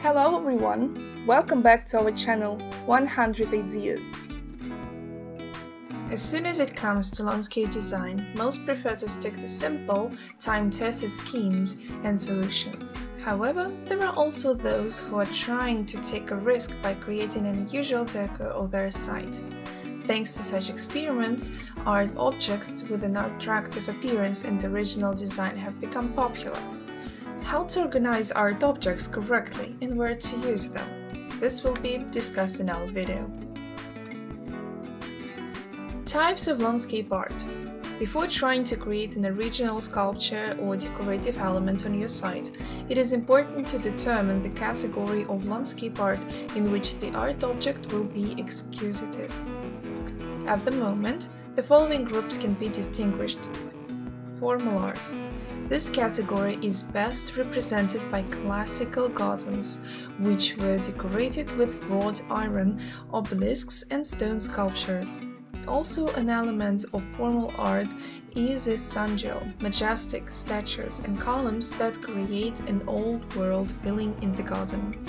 Hello everyone, welcome back to our channel 100 Ideas. As soon as it comes to landscape design, most prefer to stick to simple, time-tested schemes and solutions. However, there are also those who are trying to take a risk by creating an unusual decor of their site. Thanks to such experiments, art objects with an attractive appearance and original design have become popular. How to organize art objects correctly and where to use them. This will be discussed in our video. Types of landscape art. Before trying to create an original sculpture or decorative element on your site, it is important to determine the category of landscape art in which the art object will be executed. At the moment, the following groups can be distinguished. Formal art. This category is best represented by classical gardens, which were decorated with wrought iron, obelisks and stone sculptures. Also an element of formal art is a sundial, majestic statues and columns that create an old world feeling in the garden.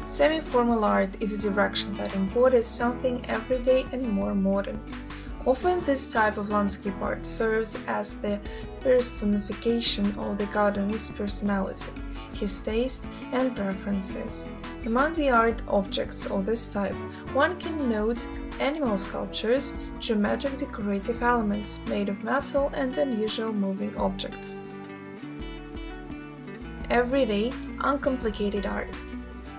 Semi-formal art is a direction that embodies something everyday and more modern. Often this type of landscape art serves as the personification of the gardener's personality, his taste and preferences. Among the art objects of this type, one can note animal sculptures, geometric decorative elements made of metal and unusual moving objects. Everyday, uncomplicated art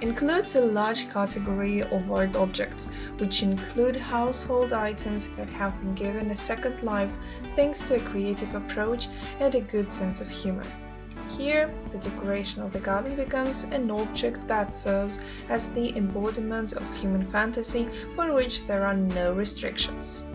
includes a large category of art objects, which include household items that have been given a second life thanks to a creative approach and a good sense of humor. Here, the decoration of the garden becomes an object that serves as the embodiment of human fantasy for which there are no restrictions.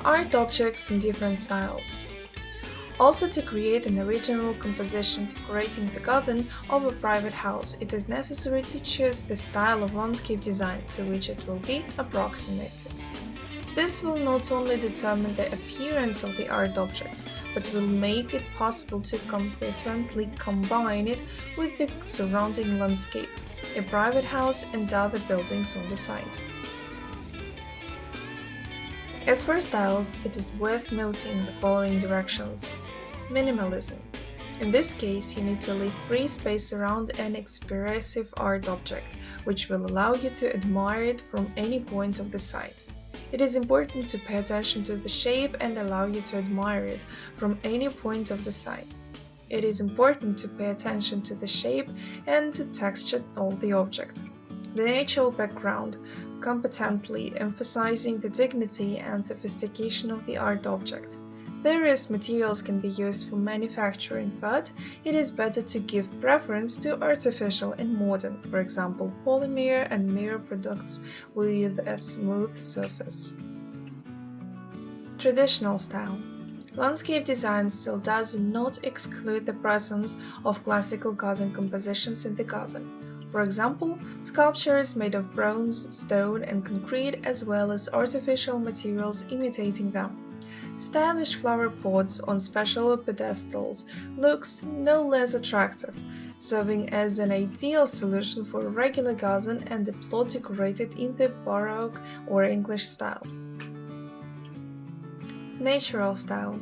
Art objects in different styles. Also, to create an original composition decorating the garden of a private house, it is necessary to choose the style of landscape design to which it will be approximated. This will not only determine the appearance of the art object, but will make it possible to competently combine it with the surrounding landscape, a private house and other buildings on the site. As for styles, it is worth noting the following directions. Minimalism. In this case, you need to leave free space around an expressive art object, which will allow you to admire it from any point of the site. It is important to pay attention to the shape and allow you to admire it from any point of the site. It is important to pay attention to the shape and the texture of the object. The natural background, competently emphasizing the dignity and sophistication of the art object. Various materials can be used for manufacturing, but it is better to give preference to artificial and modern, for example, polymer and mirror products with a smooth surface. Traditional style. Landscape design still does not exclude the presence of classical garden compositions in the garden. For example, sculptures made of bronze, stone, and concrete, as well as artificial materials imitating them. Stylish flower pots on special pedestals looks no less attractive, serving as an ideal solution for a regular garden and a plot decorated in the Baroque or English style. Natural style.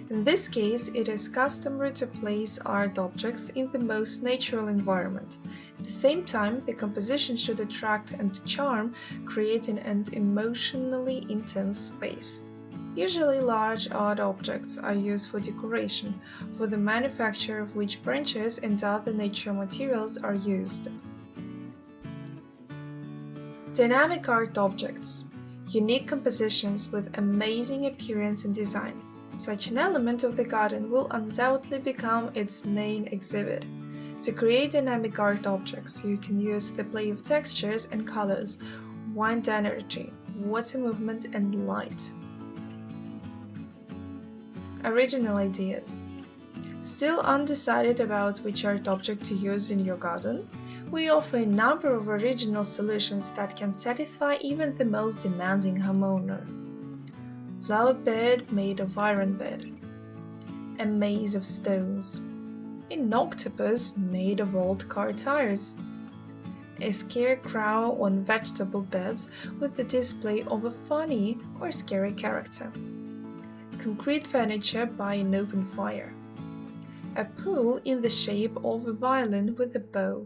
In this case, it is customary to place art objects in the most natural environment. At the same time, the composition should attract and charm, creating an emotionally intense space. Usually, large art objects are used for decoration, for the manufacture of which branches and other natural materials are used. Dynamic art objects. Unique compositions with amazing appearance and design. Such an element of the garden will undoubtedly become its main exhibit. To create dynamic art objects, you can use the play of textures and colors, wind energy, water movement, and light. Original ideas. Still undecided about which art object to use in your garden? We offer a number of original solutions that can satisfy even the most demanding homeowner. Flower bed made of iron bed. A maze of stones. An octopus made of old car tires. A scarecrow on vegetable beds with the display of a funny or scary character. Concrete furniture by an open fire. A pool in the shape of a violin with a bow.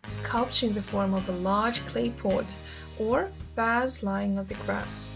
Sculpture in the form of a large clay pot or vase lying on the grass.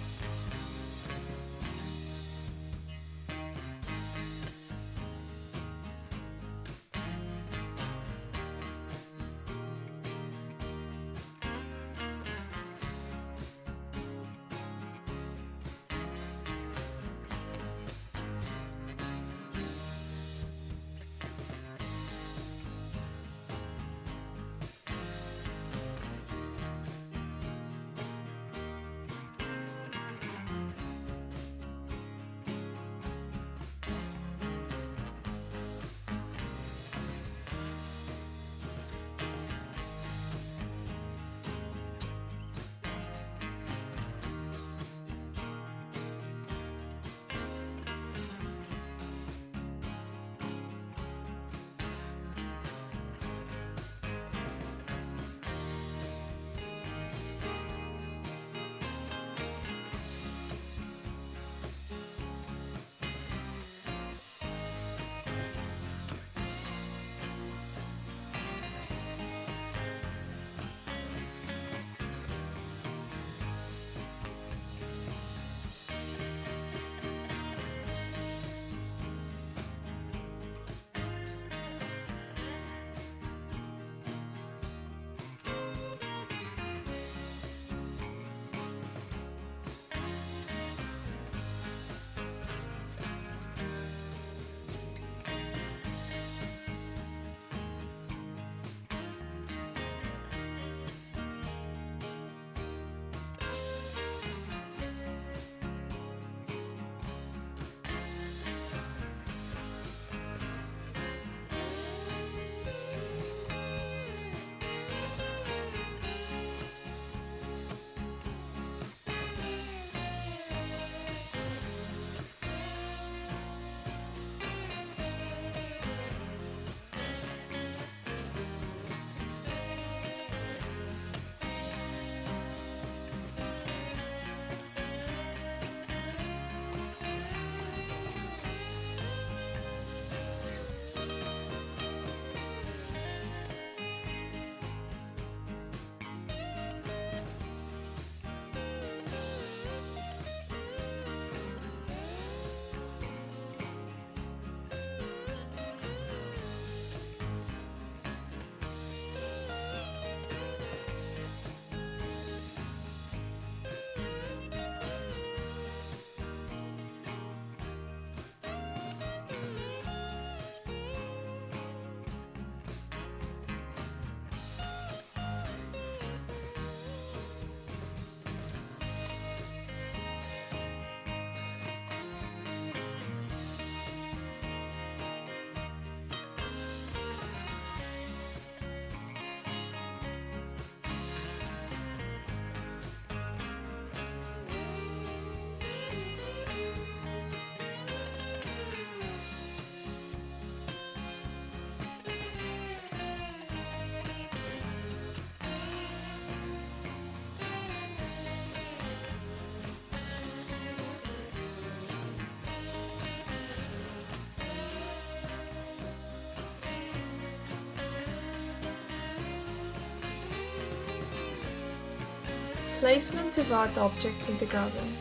Placement of art objects in the garden.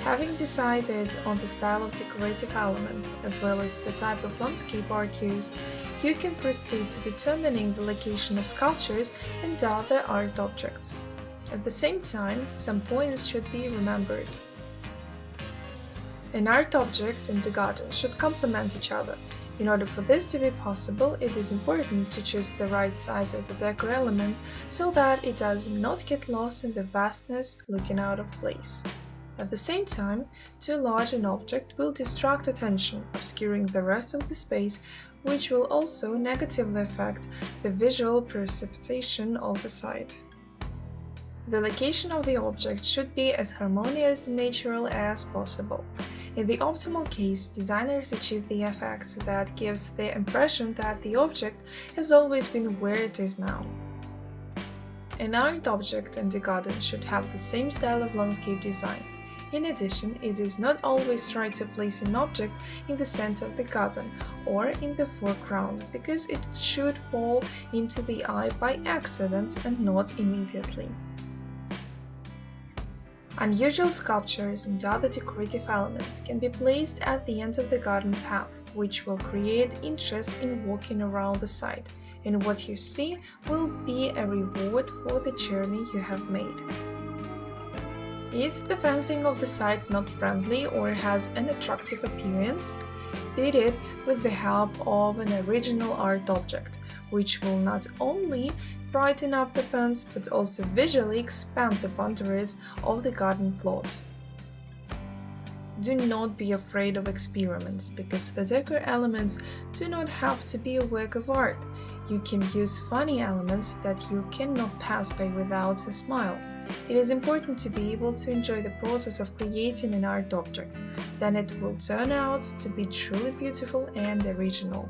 Having decided on the style of decorative elements as well as the type of landscape art used, you can proceed to determining the location of sculptures and other art objects. At the same time, some points should be remembered. An art object and the garden should complement each other. In order for this to be possible, it is important to choose the right size of the decor element so that it does not get lost in the vastness, looking out of place. At the same time, too large an object will distract attention, obscuring the rest of the space, which will also negatively affect the visual perception of the site. The location of the object should be as harmonious and natural as possible. In the optimal case, designers achieve the effect that gives the impression that the object has always been where it is now. An art object and the garden should have the same style of landscape design. In addition, it is not always right to place an object in the center of the garden or in the foreground because it should fall into the eye by accident and not immediately. Unusual sculptures and other decorative elements can be placed at the end of the garden path, which will create interest in walking around the site, and what you see will be a reward for the journey you have made. Is the fencing of the site not friendly or has an attractive appearance? Fit it with the help of an original art object, which will not only brighten up the fence but also visually expand the boundaries of the garden plot. Do not be afraid of experiments because the decor elements do not have to be a work of art. You can use funny elements that you cannot pass by without a smile. It is important to be able to enjoy the process of creating an art object. Then it will turn out to be truly beautiful and original.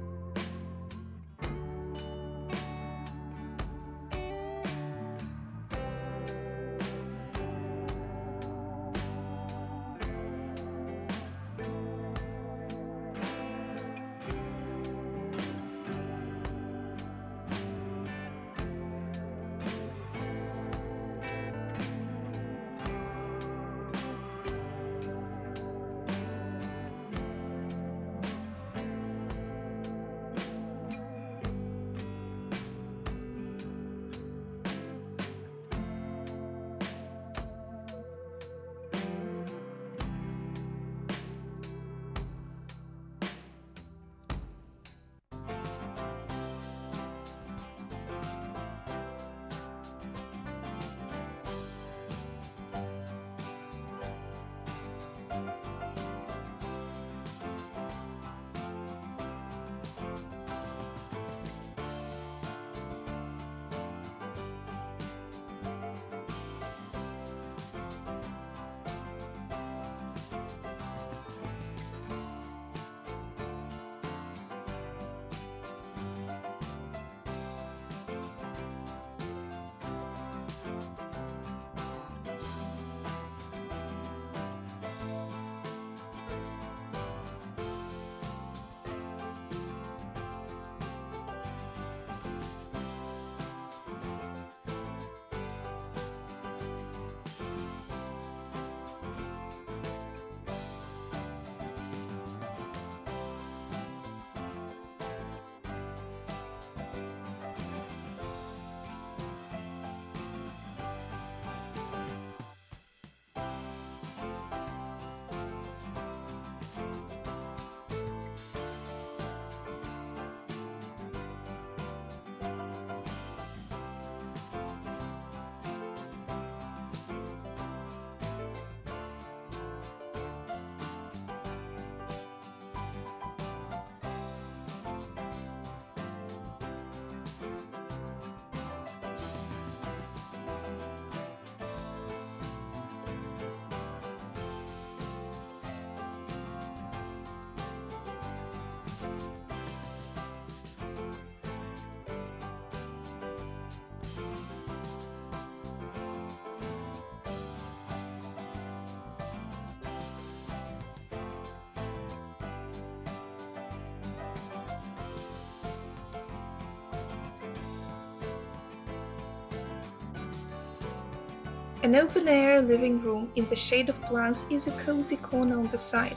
An open-air living room in the shade of plants is a cozy corner on the side,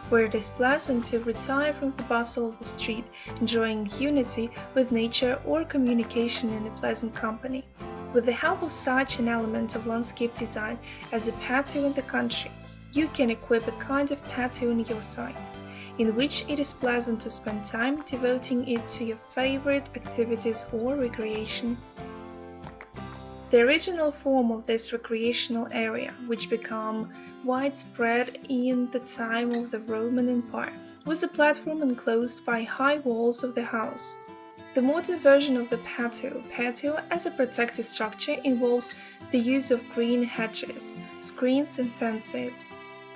where it is pleasant to retire from the bustle of the street, enjoying unity with nature or communication in a pleasant company. With the help of such an element of landscape design as a patio in the country, you can equip a kind of patio in your site, in which it is pleasant to spend time devoting it to your favorite activities or recreation. The original form of this recreational area, which became widespread in the time of the Roman Empire, was a platform enclosed by high walls of the house. The modern version of the patio as a protective structure involves the use of green hedges, screens and fences.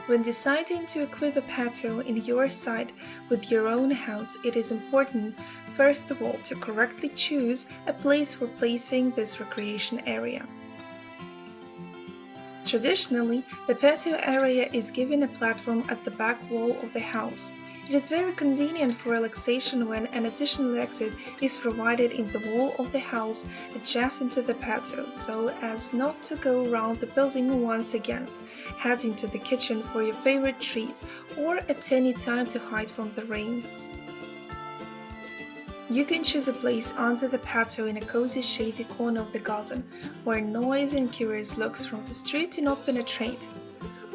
When deciding to equip a patio in your site with your own house, it is important, first of all, to correctly choose a place for placing this recreation area. Traditionally, the patio area is given a platform at the back wall of the house. It is very convenient for relaxation when an additional exit is provided in the wall of the house adjacent to the patio, so as not to go around the building once again, heading to the kitchen for your favorite treat, or at any time to hide from the rain. You can choose a place under the patio in a cozy shady corner of the garden, where noise and curious looks from the street do not penetrate.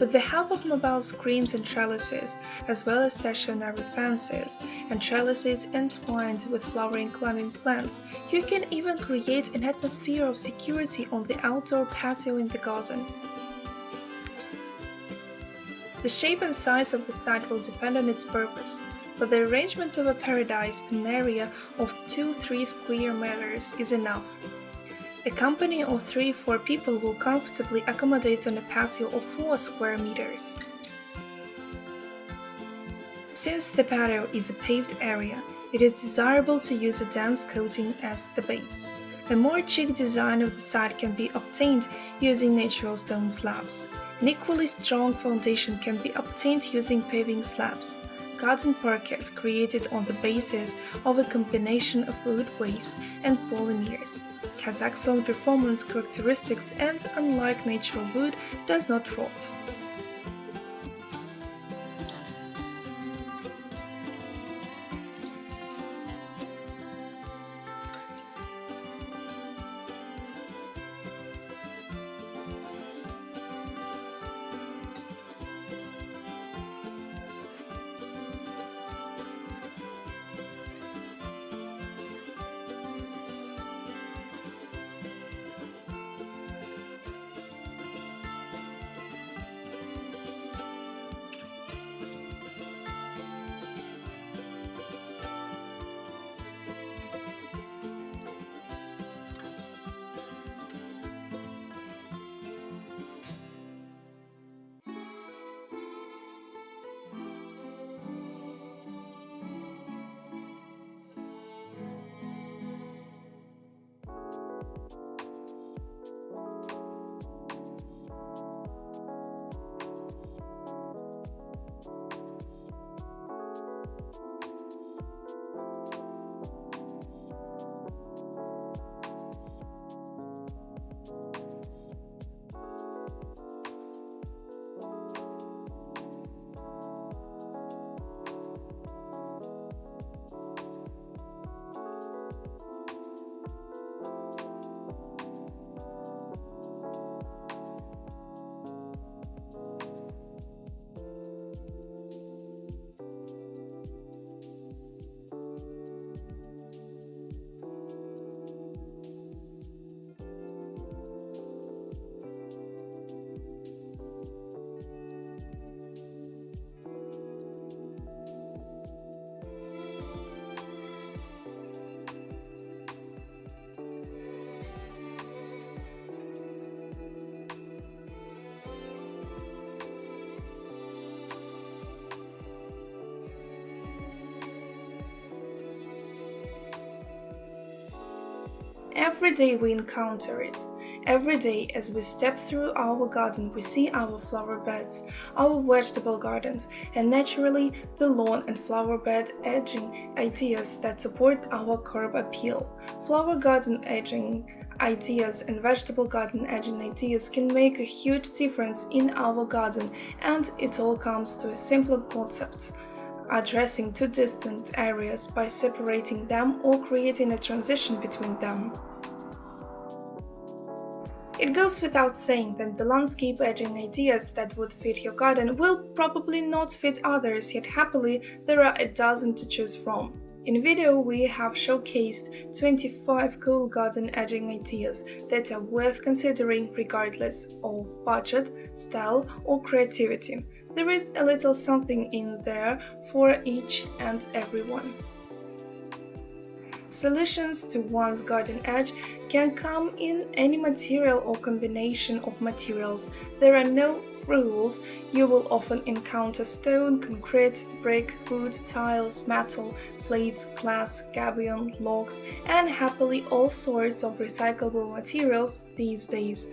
With the help of mobile screens and trellises, as well as stationary fences and trellises entwined with flowering climbing plants, you can even create an atmosphere of security on the outdoor patio in the garden. The shape and size of the site will depend on its purpose. For the arrangement of a paradise, an area of 2-3 square meters is enough. A company of 3-4 people will comfortably accommodate on a patio of 4 square meters. Since the patio is a paved area, it is desirable to use a dense coating as the base. A more chic design of the site can be obtained using natural stone slabs. An equally strong foundation can be obtained using paving slabs. Garden parquet created on the basis of a combination of wood waste and polymers. It has excellent performance characteristics and, unlike natural wood, does not rot. Every day we encounter it. Every day as we step through our garden, we see our flower beds, our vegetable gardens, and naturally the lawn and flower bed edging ideas that support our curb appeal. Flower garden edging ideas and vegetable garden edging ideas can make a huge difference in our garden, and it all comes to a simple concept: addressing two distant areas by separating them or creating a transition between them. It goes without saying that the landscape edging ideas that would fit your garden will probably not fit others, yet happily there are a dozen to choose from. In video, we have showcased 25 cool garden edging ideas that are worth considering regardless of budget, style, or creativity. There is a little something in there for each and everyone. Solutions to one's garden edge can come in any material or combination of materials. There are no rules. You will often encounter stone, concrete, brick, wood, tiles, metal, plates, glass, gabion, logs, and happily all sorts of recyclable materials these days.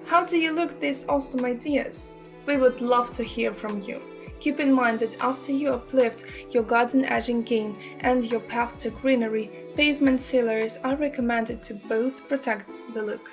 How do you look these awesome ideas? We would love to hear from you. Keep in mind that after you uplift your garden edging game and your path to greenery, pavement sealers are recommended to both protect the look.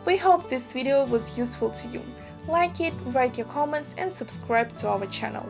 We hope this video was useful to you. Like it, write your comments and subscribe to our channel.